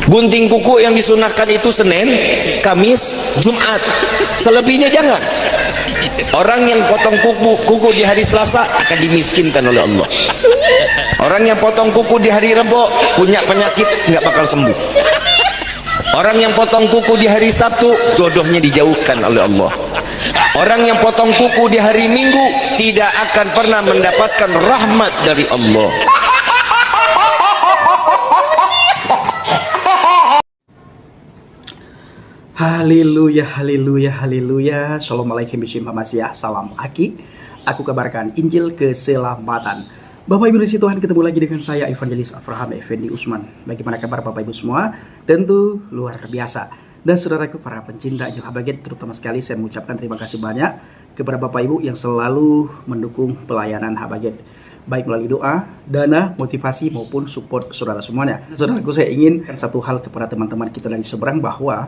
Gunting kuku yang disunahkan itu Senin, Kamis, Jumat. Selebihnya jangan. Orang yang potong kuku di hari Selasa akan dimiskinkan oleh Allah. Orang yang potong kuku di hari Rebo punya penyakit nggak bakal sembuh. Orang yang potong kuku di hari Sabtu jodohnya dijauhkan oleh Allah. Orang yang potong kuku di hari Minggu tidak akan pernah mendapatkan rahmat dari Allah. Haleluya, haleluya, haleluya. Assalamualaikum warahmatullahi wabarakatuh. Salam Aki. Aku kabarkan Injil keselamatan. Bapak Ibu Yesus Tuhan, ketemu lagi dengan saya Evangelis Abraham Effendi Usman. Bagaimana kabar Bapak Ibu semua? Tentu luar biasa. Dan saudaraku para pencinta Injil Habaget, terutama sekali saya mengucapkan terima kasih banyak kepada Bapak Ibu yang selalu mendukung pelayanan Habaget, baik melalui doa, dana, motivasi maupun support saudara semuanya. Saudaraku, saya ingin satu hal kepada teman-teman kita dari seberang, bahwa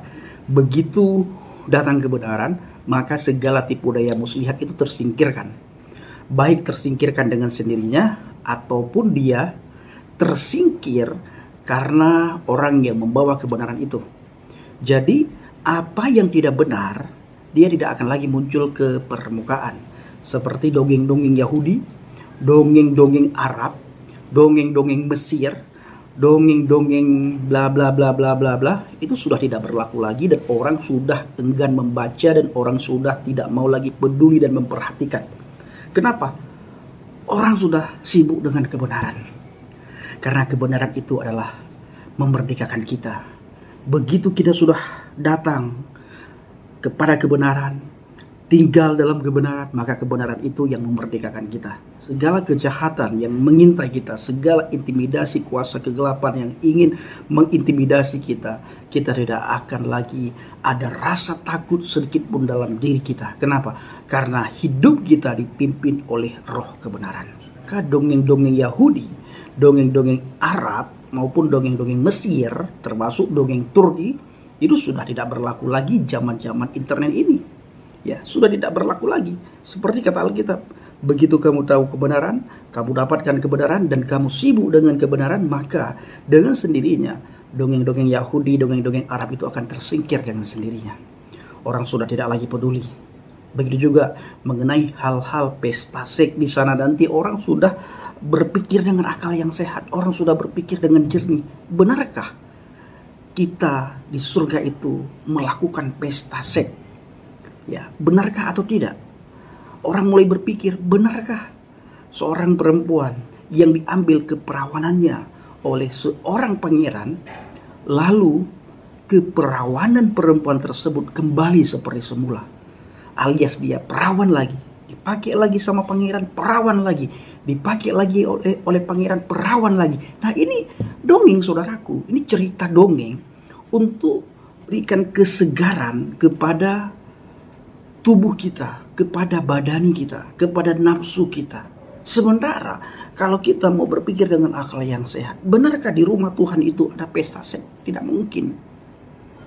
begitu datang kebenaran, maka segala tipu daya muslihat itu tersingkirkan. Baik tersingkirkan dengan sendirinya, ataupun dia tersingkir karena orang yang membawa kebenaran itu. Jadi apa yang tidak benar, dia tidak akan lagi muncul ke permukaan. Seperti dongeng-dongeng Yahudi, dongeng-dongeng Arab, dongeng-dongeng Mesir, dongeng-dongeng bla bla bla bla bla bla, itu sudah tidak berlaku lagi, dan orang sudah enggan membaca, dan orang sudah tidak mau lagi peduli dan memperhatikan. Kenapa? Orang sudah sibuk dengan kebenaran. Karena kebenaran itu adalah memerdekakan kita. Begitu kita sudah datang kepada kebenaran, tinggal dalam kebenaran, maka kebenaran itu yang memerdekakan kita. Segala kejahatan yang mengintai kita, segala intimidasi kuasa kegelapan yang ingin mengintimidasi kita, kita tidak akan lagi ada rasa takut sedikit pun dalam diri kita. Kenapa? Karena hidup kita dipimpin oleh roh kebenaran. Maka dongeng-dongeng Yahudi, dongeng-dongeng Arab, maupun dongeng-dongeng Mesir, termasuk dongeng Turki, itu sudah tidak berlaku lagi zaman-zaman internet ini. Ya, sudah tidak berlaku lagi. Seperti kata Alkitab, begitu kamu tahu kebenaran, kamu dapatkan kebenaran, dan kamu sibuk dengan kebenaran, maka dengan sendirinya dongeng-dongeng Yahudi, dongeng-dongeng Arab itu akan tersingkir dengan sendirinya. Orang sudah tidak lagi peduli. Begitu juga mengenai hal-hal pesta seks di sana, nanti orang sudah berpikir dengan akal yang sehat, orang sudah berpikir dengan jernih. Benarkah kita di surga itu melakukan pesta seks? Ya, benarkah atau tidak? Orang mulai berpikir, benarkah seorang perempuan yang diambil keperawanannya oleh seorang pangeran, lalu keperawanan perempuan tersebut kembali seperti semula, alias dia perawan lagi, dipakai lagi sama pangeran, perawan lagi, dipakai lagi oleh pangeran, perawan lagi. Nah, ini dongeng saudaraku, ini cerita dongeng untuk berikan kesegaran kepada tubuh kita, kepada badan kita, kepada nafsu kita. Sementara kalau kita mau berpikir dengan akal yang sehat, benarkah di rumah Tuhan itu ada pesta seks? Tidak mungkin.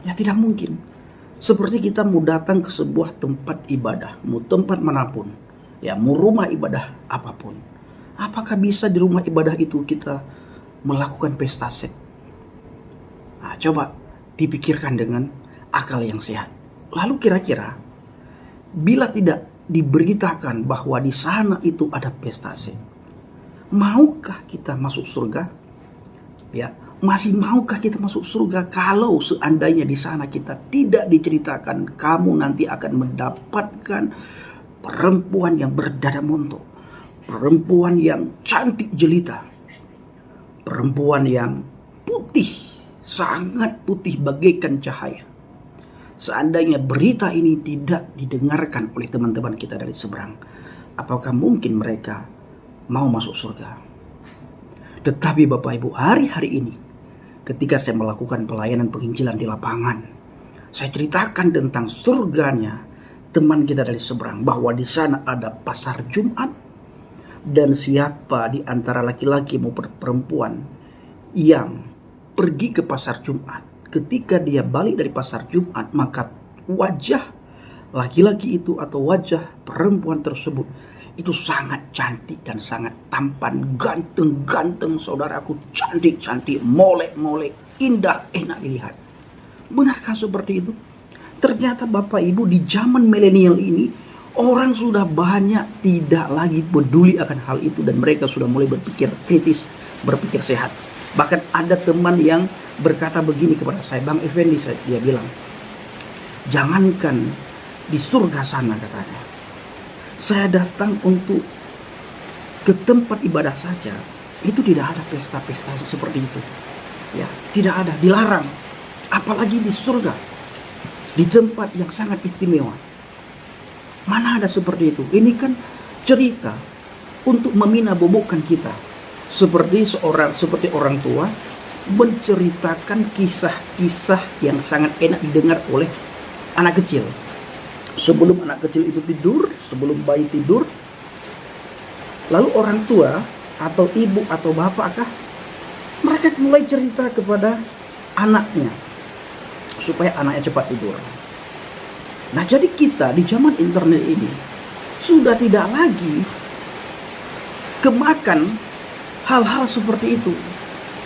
Ya, tidak mungkin. Seperti kita mau datang ke sebuah tempat ibadah, mau tempat manapun, ya, mau rumah ibadah apapun, apakah bisa di rumah ibadah itu kita melakukan pesta seks? Nah, coba dipikirkan dengan akal yang sehat. Lalu kira-kira bila tidak diberitakan bahwa di sana itu ada pesta seks, maukah kita masuk surga? Ya, masih maukah kita masuk surga kalau seandainya di sana kita tidak diceritakan kamu nanti akan mendapatkan perempuan yang berdada montok, perempuan yang cantik jelita, perempuan yang putih, sangat putih bagaikan cahaya. Seandainya berita ini tidak didengarkan oleh teman-teman kita dari seberang, apakah mungkin mereka mau masuk surga? Tetapi Bapak Ibu, hari-hari ini ketika saya melakukan pelayanan penginjilan di lapangan, saya ceritakan tentang surganya teman kita dari seberang, bahwa di sana ada pasar Jumat, dan siapa di antara laki-laki maupun perempuan yang pergi ke pasar Jumat, ketika dia balik dari pasar Jumat, maka wajah laki-laki itu atau wajah perempuan tersebut itu sangat cantik dan sangat tampan, ganteng-ganteng saudaraku, cantik-cantik, molek-molek, indah, enak dilihat. Benarkah seperti itu? Ternyata Bapak Ibu di zaman milenial ini, orang sudah banyak tidak lagi peduli akan hal itu dan mereka sudah mulai berpikir kritis, berpikir sehat. Bahkan ada teman yang berkata begini kepada saya, Bang Effendi, dia bilang, jangankan di surga sana katanya, saya datang untuk ke tempat ibadah saja, itu tidak ada pesta-pesta seperti itu. Ya, tidak ada, dilarang. Apalagi di surga, di tempat yang sangat istimewa. Mana ada seperti itu? Ini kan cerita untuk memina-bobokkan kita. Seperti orang tua menceritakan kisah-kisah yang sangat enak didengar oleh anak kecil. Sebelum anak kecil itu tidur, sebelum bayi tidur, lalu orang tua atau ibu atau bapak mereka mulai cerita kepada anaknya supaya anaknya cepat tidur. Nah, jadi kita di zaman internet ini sudah tidak lagi kemakan hal-hal seperti itu.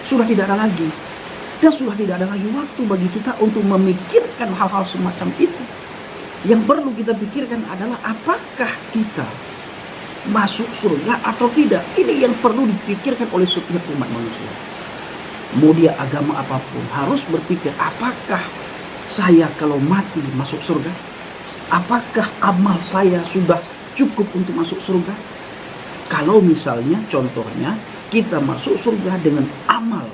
Sudah tidak ada lagi. Dan sudah tidak ada lagi waktu bagi kita untuk memikirkan hal-hal semacam itu. Yang perlu kita pikirkan adalah apakah kita masuk surga atau tidak. Ini yang perlu dipikirkan oleh setiap umat manusia. Mau dia agama apapun harus berpikir, apakah saya kalau mati masuk surga? Apakah amal saya sudah cukup untuk masuk surga? Kalau misalnya contohnya kita masuk surga dengan amal,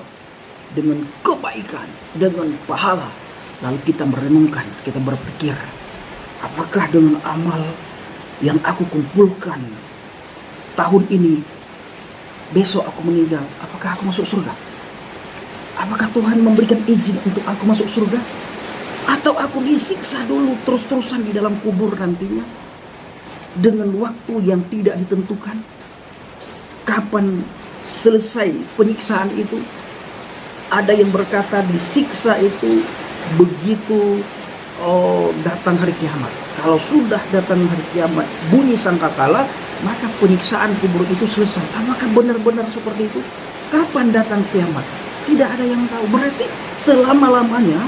dengan kebaikan, dengan pahala, lalu kita merenungkan, kita berpikir, apakah dengan amal yang aku kumpulkan tahun ini, besok aku meninggal, apakah aku masuk surga? Apakah Tuhan memberikan izin untuk aku masuk surga? Atau aku disiksa dulu terus-terusan di dalam kubur nantinya dengan waktu yang tidak ditentukan? Kapan selesai penyiksaan itu? Ada yang berkata disiksa itu begitu datang hari kiamat. Kalau sudah datang hari kiamat, bunyi sangkakala, maka penyiksaan kubur itu selesai. Apakah benar-benar seperti itu? Kapan datang kiamat? Tidak ada yang tahu. Berarti selama-lamanya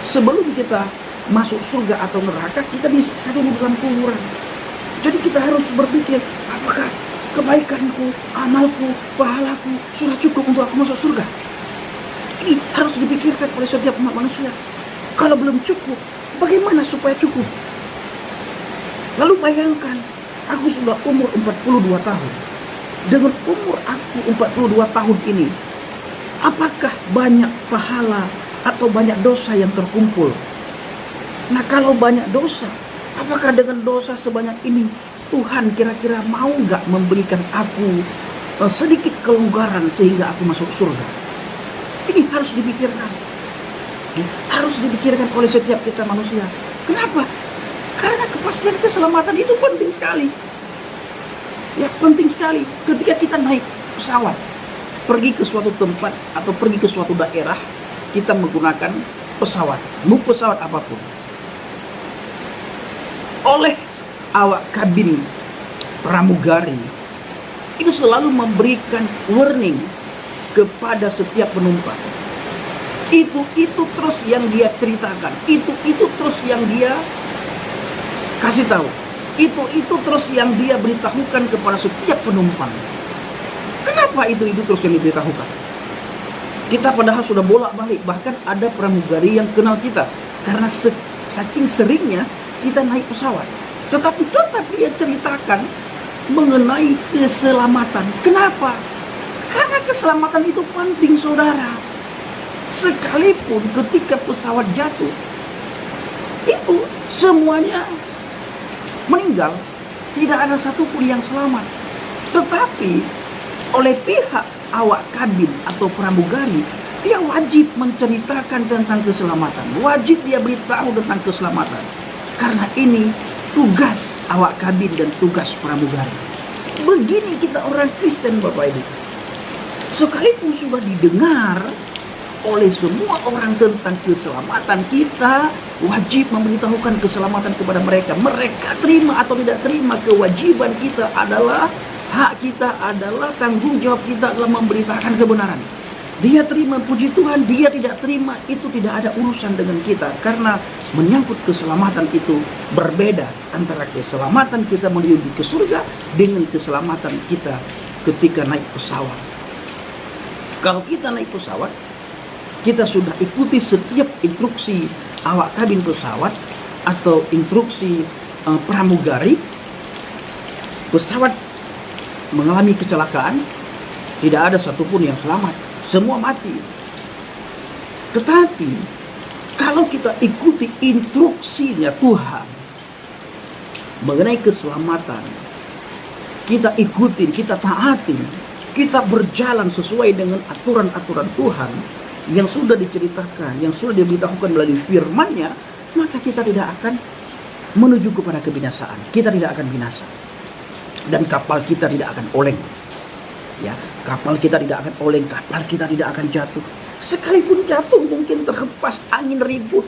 sebelum kita masuk surga atau neraka, kita disiksa dulu dalam kuburan. Jadi kita harus berpikir, apakah kebaikanku, amalku, pahalaku sudah cukup untuk aku masuk surga? Ini harus dipikirkan oleh setiap umat manusia. Kalau belum cukup, bagaimana supaya cukup? Lalu bayangkan, aku sudah umur 42 tahun. Dengan umur aku 42 tahun ini, apakah banyak pahala atau banyak dosa yang terkumpul? Nah, kalau banyak dosa, apakah dengan dosa sebanyak ini Tuhan kira-kira mau nggak memberikan aku sedikit kelonggaran sehingga aku masuk surga? Ini harus dipikirkan. Harus dipikirkan oleh setiap kita manusia. Kenapa? Karena kepastian keselamatan itu penting sekali. Ya, penting sekali. Ketika kita naik pesawat, pergi ke suatu tempat atau pergi ke suatu daerah, kita menggunakan pesawat, mau pesawat apapun. Oleh awak kabin pramugari itu selalu memberikan warning kepada setiap penumpang. Itu terus yang dia ceritakan, itu terus yang dia kasih tahu, itu terus yang dia beritahukan kepada setiap penumpang. Kenapa itu terus yang diberitahukan? Kita padahal sudah bolak-balik, bahkan ada pramugari yang kenal kita karena saking seringnya kita naik pesawat. Tetapi tetap dia ceritakan mengenai keselamatan. Kenapa? Karena keselamatan itu penting, saudara. Sekalipun ketika pesawat jatuh, itu semuanya meninggal, tidak ada satupun yang selamat. Tetapi oleh pihak awak kabin atau pramugari, dia wajib menceritakan tentang keselamatan, wajib dia beritahu tentang keselamatan, karena ini tugas awak kabin dan tugas pramugari. Begini kita orang Kristen, Bapak Ibu, sekalipun sudah didengar oleh semua orang tentang keselamatan, kita wajib memberitahukan keselamatan kepada mereka. Mereka terima atau tidak terima, kewajiban kita adalah, hak kita adalah, tanggung jawab kita adalah memberitakan kebenaran. Dia terima, puji Tuhan. Dia tidak terima, itu tidak ada urusan dengan kita. Karena menyangkut keselamatan itu berbeda antara keselamatan kita menuju ke surga dengan keselamatan kita ketika naik pesawat. Kalau kita naik pesawat, kita sudah ikuti setiap instruksi awak kabin pesawat atau instruksi pramugari. Pesawat mengalami kecelakaan, tidak ada satupun yang selamat, semua mati. Tetapi kalau kita ikuti instruksinya Tuhan mengenai keselamatan, kita ikutin, kita taatin, kita berjalan sesuai dengan aturan-aturan Tuhan yang sudah diceritakan, yang sudah diberitahukan melalui firman-Nya, maka kita tidak akan menuju kepada kebinasaan. Kita tidak akan binasa. Dan kapal kita tidak akan oleng. Ya, kapal kita tidak akan oleng, kapal kita tidak akan jatuh. Sekalipun jatuh mungkin terhempas angin ribut,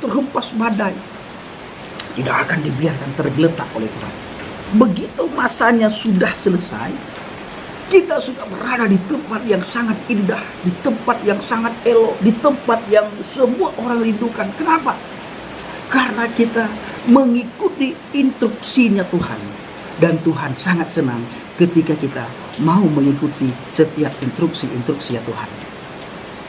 terhempas badai, tidak akan dibiarkan tergeletak oleh Tuhan. Begitu masanya sudah selesai, kita sudah berada di tempat yang sangat indah, di tempat yang sangat elok, di tempat yang semua orang rindukan. Kenapa? Karena kita mengikuti instruksinya Tuhan. Dan Tuhan sangat senang ketika kita mau mengikuti setiap instruksi-instruksi Tuhan.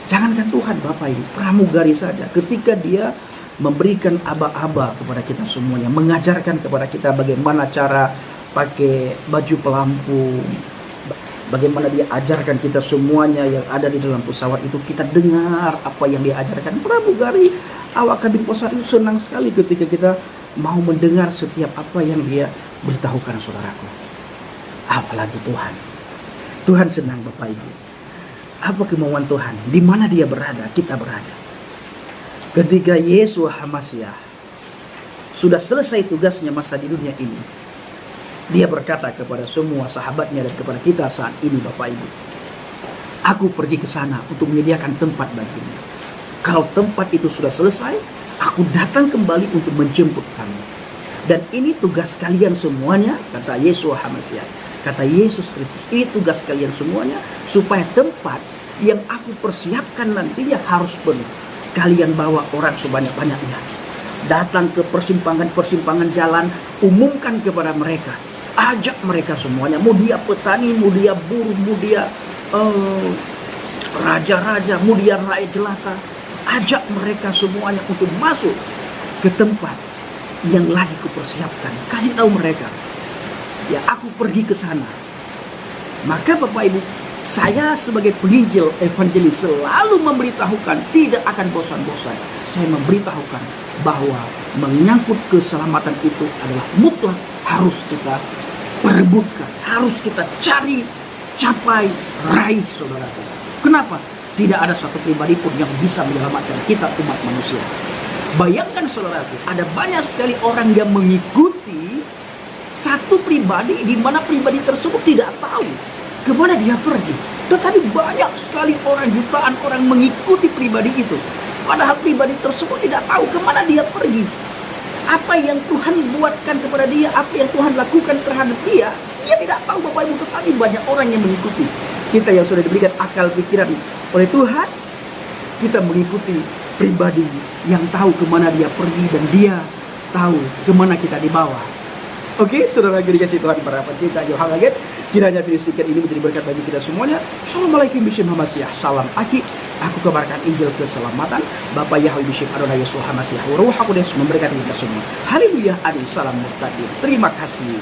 Jangankan Tuhan Bapak Ibu, pramugari saja ketika dia memberikan aba-aba kepada kita semuanya, mengajarkan kepada kita bagaimana cara pakai baju pelampung, bagaimana dia ajarkan kita semuanya yang ada di dalam pesawat itu, kita dengar apa yang dia ajarkan. Pramugari awak kabin pesawat itu senang sekali ketika kita mau mendengar setiap apa yang dia beritahukan, saudaraku. Apalagi Tuhan. Tuhan senang Bapak Ibu. Apa kemauan Tuhan? Di mana dia berada, kita berada. Ketika Yesus Hamasyah sudah selesai tugasnya masa di dunia ini, dia berkata kepada semua sahabatnya dan kepada kita saat ini, Bapak Ibu, aku pergi ke sana untuk menyediakan tempat bagimu. Kalau tempat itu sudah selesai, aku datang kembali untuk menjemput kamu. Dan ini tugas kalian semuanya, kata Yesus Hamasyah, kata Yesus Kristus, ini tugas kalian semuanya, supaya tempat yang aku persiapkan nantinya harus penuh. Kalian bawa orang sebanyak-banyaknya, datang ke persimpangan-persimpangan jalan, umumkan kepada mereka, ajak mereka semuanya, mau dia petani, mau dia buruh, mau dia raja-raja, mau dia rakyat jelata, ajak mereka semuanya untuk masuk ke tempat yang lagi kupersiapkan. Kasih tahu mereka, ya aku pergi ke sana. Maka Bapak Ibu, saya sebagai penginjil evangelis selalu memberitahukan, tidak akan bosan-bosan. Saya memberitahukan bahwa menyangkut keselamatan itu adalah mutlak harus kita perebutkan, harus kita cari, capai, raih, saudaraku. Kenapa? Tidak ada satu pribadi pun yang bisa menyelamatkan kita umat manusia. Bayangkan saudaraku, ada banyak sekali orang yang mengikuti satu pribadi di mana pribadi tersebut tidak tahu kemana dia pergi. Tetapi banyak sekali orang, jutaan orang mengikuti pribadi itu. Padahal pribadi tersebut tidak tahu kemana dia pergi. Apa yang Tuhan buatkan kepada dia, apa yang Tuhan lakukan terhadap dia, dia tidak tahu Bapak Ibu. Tetapi banyak orang yang mengikuti. Kita yang sudah diberikan akal pikiran oleh Tuhan, kita mengikuti pribadi yang tahu kemana dia pergi dan dia tahu kemana kita dibawa. Oke, saudara dikasih Tuhan para pencinta Johal Laget, kiranya video singkat ini menjadi berkat bagi kita semuanya. Assalamualaikum Bishim Hamasyah, salam Aki. Aku kabarkan Injil keselamatan. Bapak Yahweh Bishim Adonai Yesus Hamasyah, Ruh HaKudes memberikan kita semua. Haleluya, adi salam murtadin. Terima kasih.